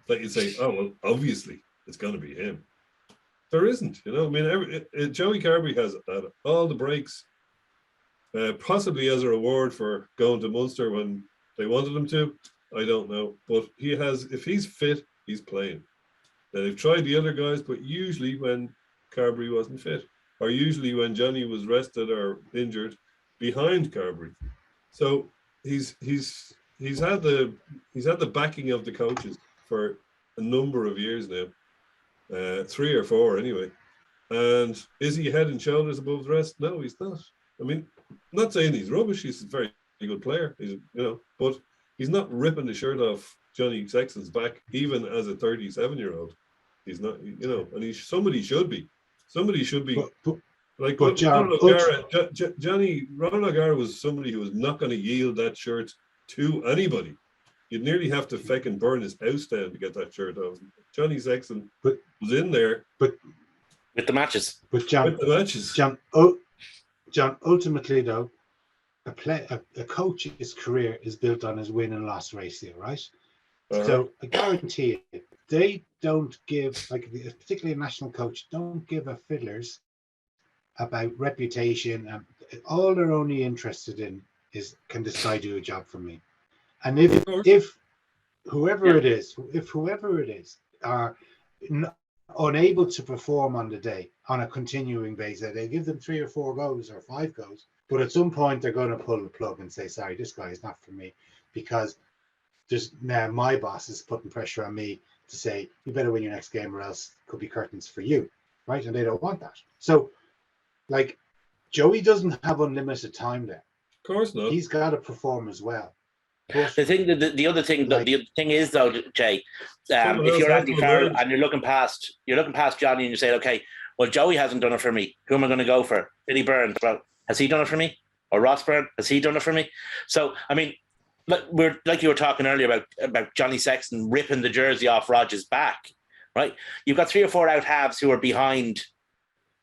that you say, oh, well, obviously it's going to be him. There isn't, I mean, Joey Carberry has had all the breaks, possibly as a reward for going to Munster when they wanted him to. I don't know, but he has. If he's fit, he's playing. Now, they've tried the other guys, but usually when Carberry wasn't fit, or usually when Johnny was rested or injured, behind Carberry. So he's had the backing of the coaches for a number of years now, 3 or 4 anyway. And is he head and shoulders above the rest? No, he's not. I mean, I'm not saying he's rubbish. He's a very good player. But he's not ripping the shirt off Johnny Sexton's back, even as a 37-year-old. He's not, and somebody should be. Somebody should be. Ronald O'Gara was somebody who was not going to yield that shirt to anybody. You'd nearly have to feckin' burn his house down to get that shirt off. Johnny Sexton was in there. With the matches. John, ultimately though, a coach's career is built on his win and loss ratio, right? So I guarantee you, they don't give, particularly a national coach, don't give a fiddlers about reputation. All they're only interested in is, can this guy do a job for me? And if whoever it is are unable to perform on the day on a continuing basis, they give them 3 or 4 goes or 5 goes. But at some point, they're going to pull the plug and say, sorry, this guy is not for me, because now my boss is putting pressure on me to say, you better win your next game or else it could be curtains for you, right? And they don't want that. So, Joey doesn't have unlimited time there. Of course not. He's got to perform as well. But The other thing, like, the other thing is though, Jay, if you're Andy Farrell and you're looking past Johnny and you say, okay, well, Joey hasn't done it for me. Who am I going to go for? Billy Byrne. Well, has he done it for me? Or Ross Byrne? Has he done it for me? So, I mean, we're like you were talking earlier about Johnny Sexton ripping the jersey off Rodgers' back, right? You've got 3 or 4 out halves who are behind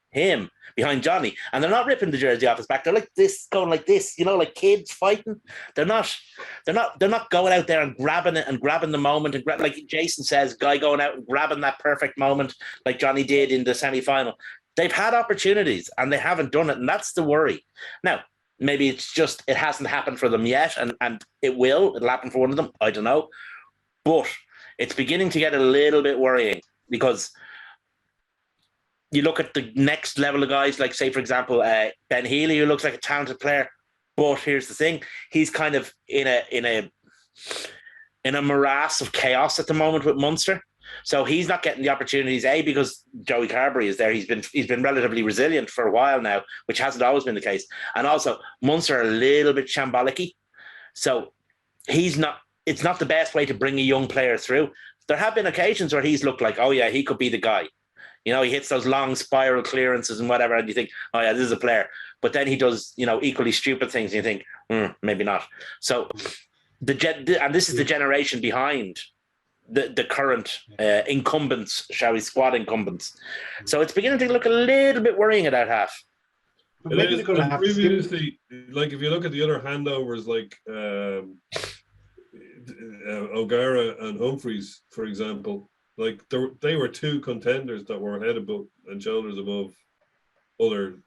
him, behind Johnny, and they're not ripping the jersey off his back. They're like this, going like this, like kids fighting. They're not going out there and grabbing it and grabbing the moment and like Jason says, guy going out and grabbing that perfect moment like Johnny did in the semi-final. They've had opportunities and they haven't done it, and that's the worry. Now, maybe it's just it hasn't happened for them yet, and it'll happen for one of them. I don't know, but it's beginning to get a little bit worrying because you look at the next level of guys, like say, for example, Ben Healy, who looks like a talented player. But here's the thing: he's kind of in a morass of chaos at the moment with Munster. So he's not getting the opportunities, because Joey Carberry is there. He's been relatively resilient for a while now, which hasn't always been the case. And also, Munster are a little bit shambolic-y. So it's not the best way to bring a young player through. There have been occasions where he's looked like, oh yeah, he could be the guy. He hits those long spiral clearances and whatever, and you think, oh yeah, this is a player. But then he does, equally stupid things, and you think, maybe not. So and this is the generation behind the current incumbents, squad incumbents. So it's beginning to look a little bit worrying at that half. It is, previously, like if you look at the other handovers, like O'Gara and Humphreys, for example, like they were 2 contenders that were head above and shoulders above other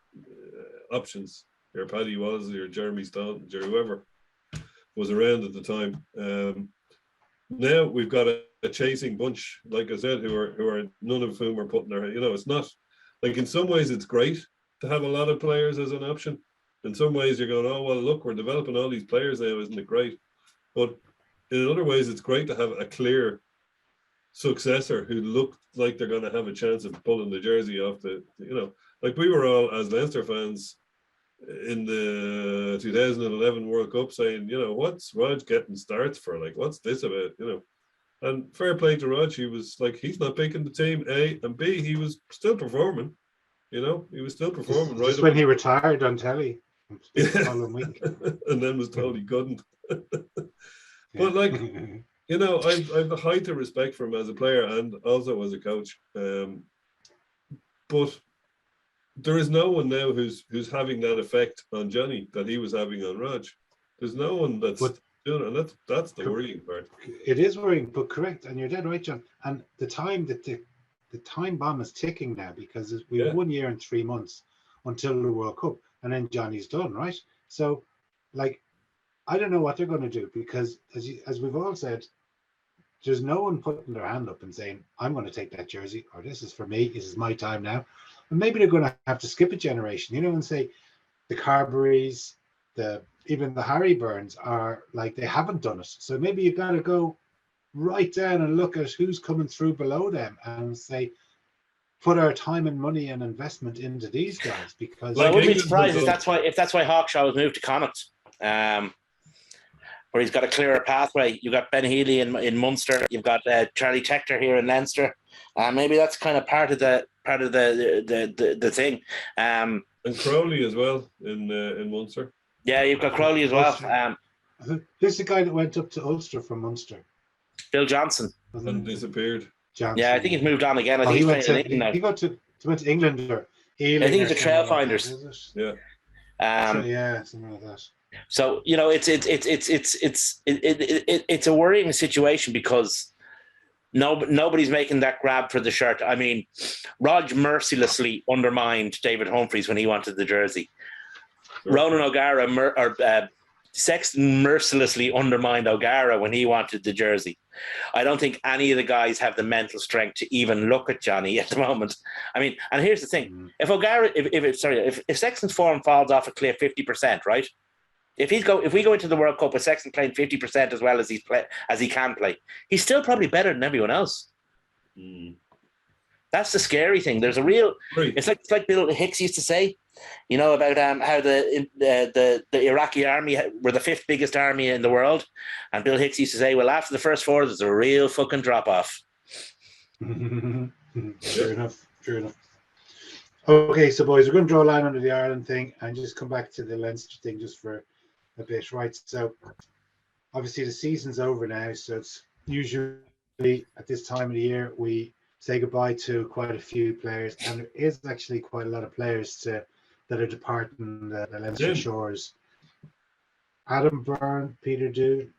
options. Your Paddy was, your Jeremy Staunton, or whoever was around at the time. Now we've got a chasing bunch, like I said, who are none of whom are putting their, it's not like, in some ways it's great to have a lot of players as an option. In some ways you're going, oh well, look, we're developing all these players now, isn't it great? But in other ways it's great to have a clear successor who look like they're going to have a chance of pulling the jersey off like we were all as Leinster fans in the 2011 World Cup saying, what's Rog getting starts for? Like, what's this about? And fair play to Rog, he was like, he's not picking the team, A, and B, he was still performing. He was still performing. Just when he retired on telly. Week. And then was told he couldn't. But like, I've the height of respect for him as a player and also as a coach. But there is no one now who's having that effect on Johnny that he was having on Rog. There's no one that's doing it, and that's the worrying part. It is worrying, but correct, and you're dead right, John. And the time bomb is ticking now, because we have 1 year and 3 months until the World Cup, and then Johnny's done, right? So, like, I don't know what they're going to do, because as we've all said, there's no one putting their hand up and saying, I'm going to take that jersey, or this is for me, this is my time now. And maybe they're going to have to skip a generation, and say the Carberrys, even the Harry Byrnes are like, they haven't done it. So maybe you've got to go right down and look at who's coming through below them and say, put our time and money and investment into these guys. Because I wouldn't be surprised if that's why Hawkshaw was moved to Connacht, where he's got a clearer pathway. You've got Ben Healy in Munster. You've got Charlie Tector here in Leinster. Maybe that's kind of part of the thing. And Crowley as well in Munster. Yeah, you've got Crowley as well. Who's the guy that went up to Ulster from Munster? Bill Johnson. And disappeared. Johnson. Yeah, I think he's moved on again. I think he's playing in England now. He went to England or Ealing. I think he's a Trailfinders. Yeah. Something like that. So it's a worrying situation because nobody's making that grab for the shirt. I mean, Rog mercilessly undermined David Humphreys when he wanted the jersey. Ronan O'Gara Sexton mercilessly undermined O'Gara when he wanted the jersey. I don't think any of the guys have the mental strength to even look at Johnny at the moment. I mean, and here's the thing: if Sexton's form falls off a cliff 50%, right? If we go into the World Cup with Sexton playing 50% as well as he can play, he's still probably better than everyone else. That's the scary thing. There's a real. It's like Bill Hicks used to say: You know about how the Iraqi army were the 5th biggest army in the world, and Bill Hicks used to say, "Well, after the first 4, there's a real fucking drop off." True enough. True enough. Okay, so boys, we're going to draw a line under the Ireland thing and just come back to the Leinster thing just for a bit, right? So obviously the season's over now, so it's usually at this time of the year we say goodbye to quite a few players, and there is actually quite a lot of players that are departing the Leinster shores. Adam Byrne, Peter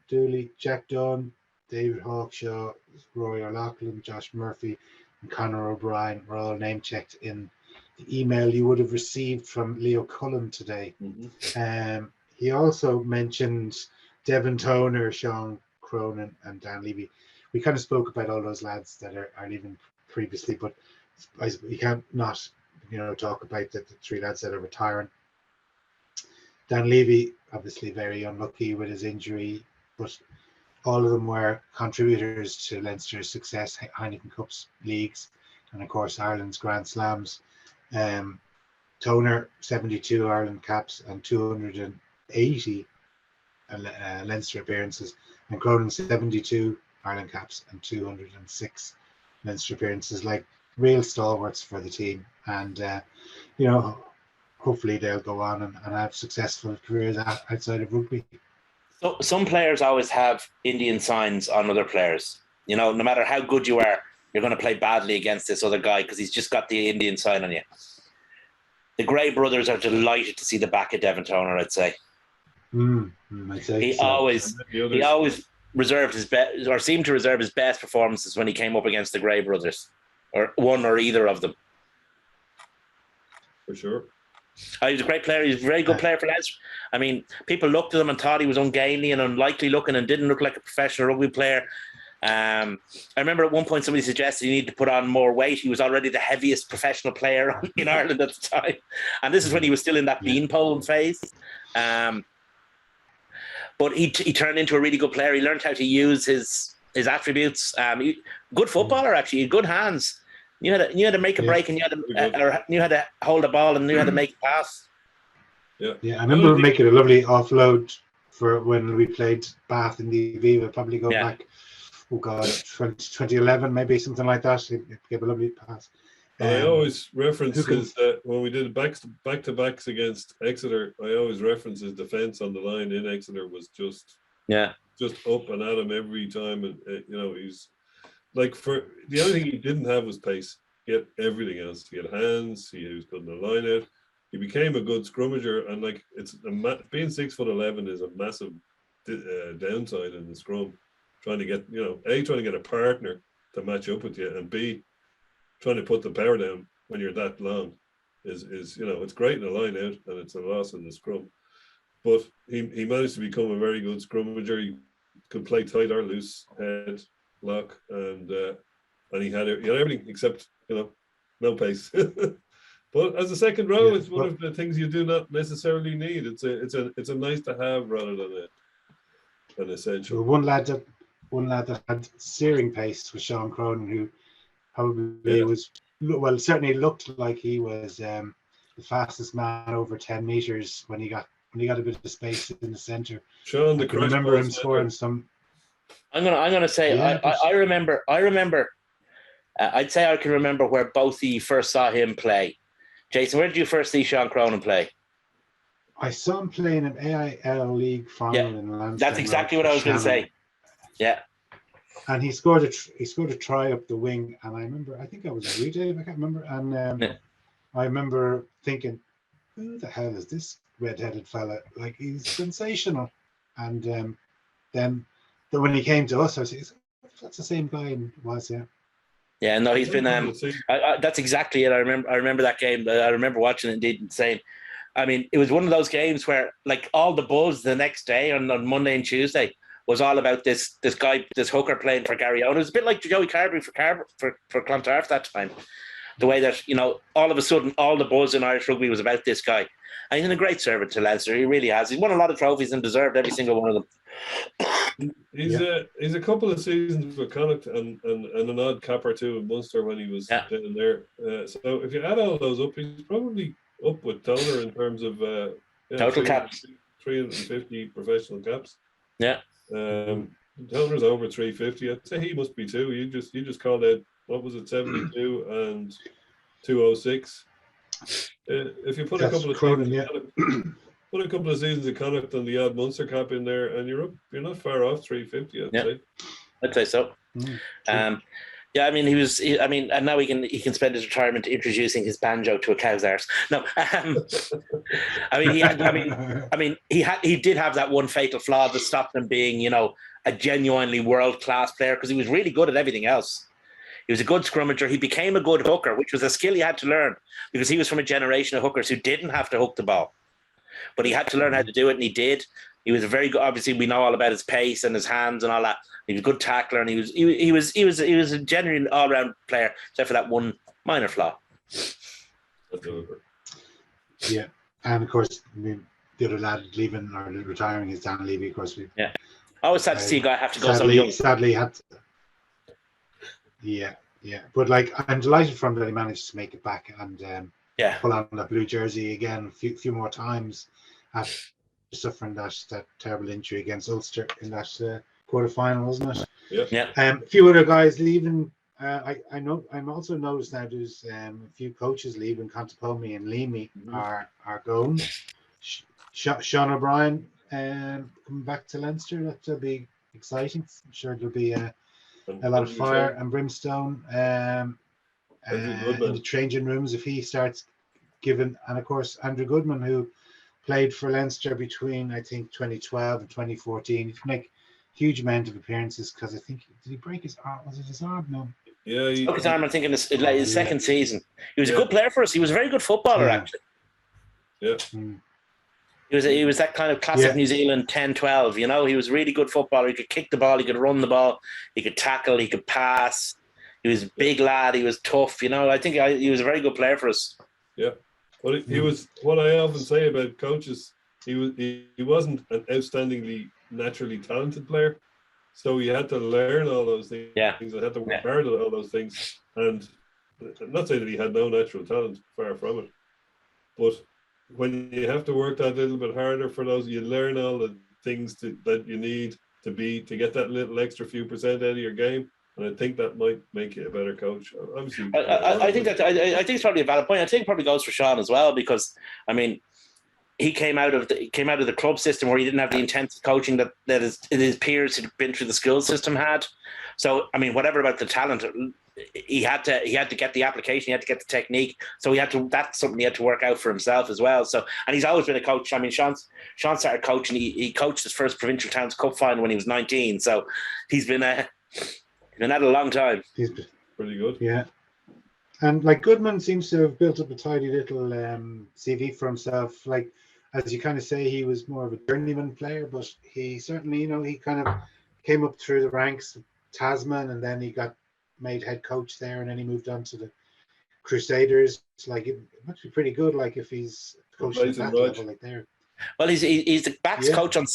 Dooley, Jack Dunn, David Hawkshaw, Rory O'Loughlin, Josh Murphy, and Conor O'Brien were all name checked in the email you would have received from Leo Cullen today. He also mentioned Devin Toner, Sean Cronin, and Dan Levy. We kind of spoke about all those lads that are leaving previously, but we can't not talk about the 3 lads that are retiring. Dan Levy, obviously very unlucky with his injury, but all of them were contributors to Leinster's success, Heineken Cups, leagues, and of course Ireland's Grand Slams. Toner, 72 Ireland caps and 280 Leinster appearances, and Cronin, 72 Ireland caps and 206 Leinster appearances. Like real stalwarts for the team, and hopefully they'll go on and have successful careers outside of rugby. So some players always have Indian signs on other players. No matter how good you are, you're going to play badly against this other guy because he's just got the Indian sign on you. The Gray brothers are delighted to see the back of Devin Toner, I'd say. I'd say he always reserved his best, or seemed to reserve his best performances when he came up against the Gray brothers, or one or either of them. For sure. He was a great player. He was a very good player for Leinster. I mean, people looked at him and thought he was ungainly and unlikely looking and didn't look like a professional rugby player. I remember at one point somebody suggested he needed to put on more weight. He was already the heaviest professional player in Ireland at the time. And this is when he was still in that beanpole phase. But he turned into a really good player. He learned how to use his attributes. Good footballer, actually. Good hands. Knew how to make a break, and knew how to hold a ball, and knew how to make a pass. I remember making a lovely offload for when we played Bath in the Aviva. Probably go back, 2011, maybe something like that. It gave a lovely pass. I always reference when we did back-to-backs against Exeter. I always reference his defence on the line in Exeter was just up and at him every time, and he's. Like, for the only thing he didn't have was pace. He had everything else. He had hands. He was putting the line out. He became a good scrummager, and like being 6'11" is a massive downside in the scrum. Trying to get trying to get a partner to match up with you, and B, trying to put the power down when you're that long is it's great in the line out, and it's a loss in the scrum. But he managed to become a very good scrummager. He could play tight or loose head. Lock, and he had everything except no pace. But as a second row, it's one of the things you do not necessarily need. It's a nice to have rather than an essential. One lad that had searing pace was Sean Cronin, who probably was certainly looked like he was the fastest man over 10 meters when he got a bit of space in the centre. Sean, I can remember him scoring some. I'm gonna say I remember. I'd say I can remember where both of you first saw him play. Jason, where did you first see Sean Cronin play? I saw him play in an AIL League final in Lansdowne. That's exactly what I was going to say. Yeah. And he scored a try up the wing, and I remember, I think I was at you, Dave, I can't remember, and I remember thinking, who the hell is this red-headed fella? Like, he's sensational. And then when he came to us, I was like, that's the same guy he was, Yeah, no, he's been. That's exactly it. I remember that game. I remember watching it. Indeed, insane. I mean, it was one of those games where, like, all the buzz the next day on Monday and Tuesday was all about this guy, this hooker playing for Gary Owen. It was a bit like Joey Carberry for Clontarf that time. The way that all of a sudden all the buzz in Irish rugby was about this guy, and he's been a great servant to Leinster. He really has. He's won a lot of trophies and deserved every single one of them. He's a couple of seasons with Connacht and an odd cap or two in Munster when he was playing there. So if you add all those up, he's probably up with Toner in terms of Total caps. 350 professional caps. Yeah. Toner's over 350. I'd say he must be too. You just called out, what was it, 72 and 206. If you put a couple of Cronin, seasons of Connacht and the odd Munster cap in there, and you're not far off 350. I'd say. I'd say so. Yeah, I mean, and now he can spend his retirement introducing his banjo to a cow's arse. No, he did have that one fatal flaw that stopped him being, a genuinely world-class player, because he was really good at everything else. He was a good scrummager. He became a good hooker, which was a skill he had to learn, because he was from a generation of hookers who didn't have to hook the ball, but he had to learn how to do it, and he did. He was a very good. Obviously, we know all about his pace and his hands and all that. He was a good tackler, and he was a genuine all-round player, except for that one minor flaw. Yeah, and of course, the other lad leaving or retiring is Dan Levy. Of course, Always sad to see a guy have to go so sadly, young. Sadly, had to. Yeah. But I'm delighted for him that he managed to make it back and pull on the blue jersey again a few more times after suffering that terrible injury against Ulster in that quarter-final, wasn't it? Yeah. A few other guys leaving. I'm also noticed now there's a few coaches leaving. Contepomi and Leamy are going. Sean O'Brien coming back to Leinster. That'll be exciting. I'm sure there'll be a lot of fire and brimstone in the changing rooms if he starts giving. And of course, Andrew Goodman, who played for Leinster between, I think, 2012 and 2014. He can make a huge amount of appearances, because I think, did he break his arm? Was it his arm? No. Yeah, he broke his arm, I think, in his second season. He was a good player for us. He was a very good footballer, actually. Yeah. He was that kind of classic New Zealand 10-12, He was a really good footballer. He could kick the ball, he could run the ball, he could tackle, he could pass. He was a big lad, he was tough, I think he was a very good player for us. Yeah. Well, he was, what I often say about coaches, he wasn't an outstandingly naturally talented player, so he had to learn all those things. Yeah. He had to work hard at all those things. And I'm not saying that he had no natural talent, far from it, but when you have to work that little bit harder for those, you learn all the things that you need to get that little extra few percent out of your game. And I think that might make you a better coach. Obviously, I think it's probably a valid point. I think it probably goes for Sean as well, because he came out of the club system where he didn't have the intensive coaching that his peers who'd been through the school system had. So whatever about the talent, he had to get the application, he had to get the technique. So that's something he had to work out for himself as well. So, and he's always been a coach. Sean started coaching. He coached his first Provincial Towns Cup final when he was 19. So he's been at it a long time. He's been pretty good. Yeah. And Goodman seems to have built up a tidy little CV for himself. As you kind of say, he was more of a journeyman player, but he certainly, he kind of came up through the ranks of Tasman, and then he got made head coach there, and then he moved on to the Crusaders. It must be pretty good, if he's coaching at that level there. Well, he's the backs coach on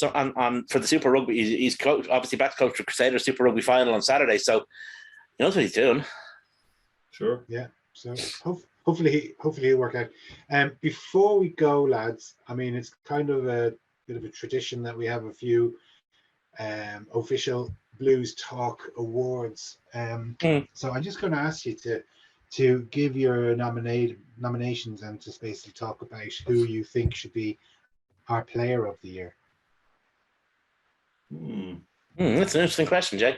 for the Super Rugby. He's coach, obviously backs coach for Crusaders Super Rugby final on Saturday, so he knows what he's doing. Sure. Yeah. So hopefully he'll work out. Before we go, lads, it's kind of a bit of a tradition that we have a few official Blues Talk awards. So I'm just going to ask you to give your nominations and just basically talk about who you think should be our player of the year. That's an interesting question, Jay.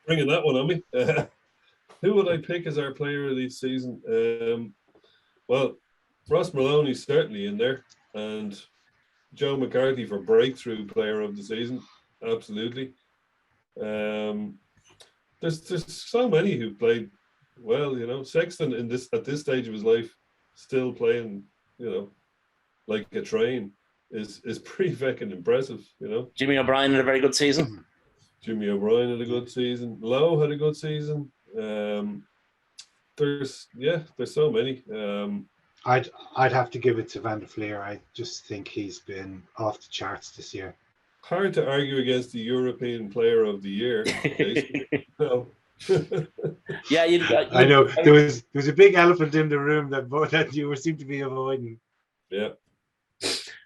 Bringing that one on me. Who would I pick as our player of the season? Well, Ross Maloney's certainly in there, and Joe McCarthy for breakthrough player of the season. Absolutely. There's so many who played well. Sexton at this stage of his life, still playing, like a train, is pretty fucking impressive. Jimmy O'Brien had a very good season. Jimmy O'Brien had a good season. Lowe had a good season. There's so many. I'd have to give it to Van der Fleer. I just think he's been off the charts this year. Hard to argue against the European Player of the Year. Yeah, I know there was a big elephant in the room that you seem to be avoiding. Yeah.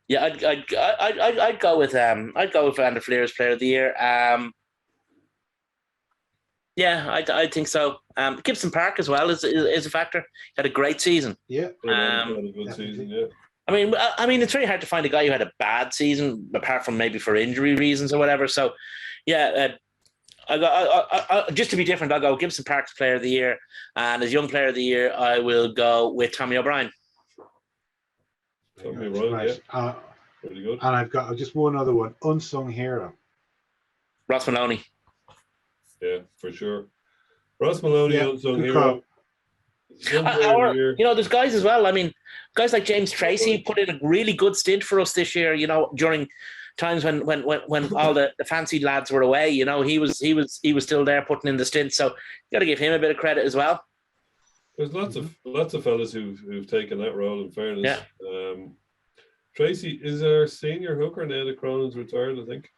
Yeah, I'd go with Van der Fleer as Player of the Year. Yeah, I think so. Gibson Park as well is a factor. Had a great season. Yeah, Had a good season. Yeah. I mean, it's very hard to find a guy who had a bad season, apart from maybe for injury reasons or whatever. So, yeah, I just to be different, I'll go Gibson Park's Player of the Year, and as Young Player of the Year, I will go with Tommy O'Brien. Tommy O'Brien, right. Yeah, pretty good. And I've got just one other one: unsung hero. Ross Maloney. Yeah, for sure. Ross Maloney, unsung good hero. call. There's guys as well. I mean, guys like James Tracy put in a really good stint for us this year. During times when all the fancy lads were away, he was still there putting in the stint. So you got to give him a bit of credit as well. There's lots of fellas who've taken that role. In fairness, Tracy is our senior hooker now that Cronin's retired. I think.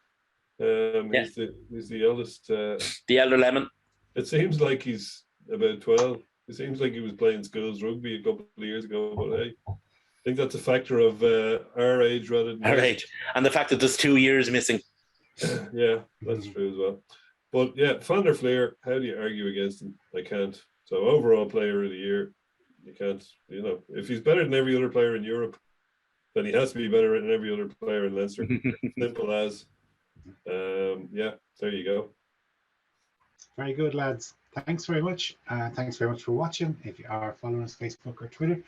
He's the eldest. The elder lemon. It seems like he's about 12. It seems like he was playing schools rugby a couple of years ago, but hey, I think that's a factor of our age rather than our age, and the fact that there's 2 years missing. Yeah, that's true as well. But yeah, Van der Fleer, how do you argue against him? I can't. So overall Player of the Year, you can't. If he's better than every other player in Europe, then he has to be better than every other player in Leinster. Simple as. Yeah, there you go. Very good, lads. Thanks very much. Thanks very much for watching. If you are following us Facebook or Twitter,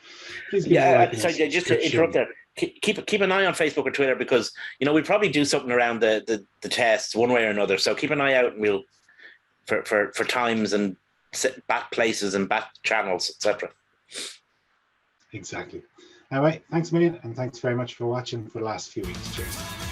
please give us a like. Sorry, just to interrupt there. Keep an eye on Facebook or Twitter, because we'll probably do something around the tests one way or another. So keep an eye out, and we'll for times and back places and back channels, etc. Exactly. All right. Thanks a million, and thanks very much for watching for the last few weeks. Cheers.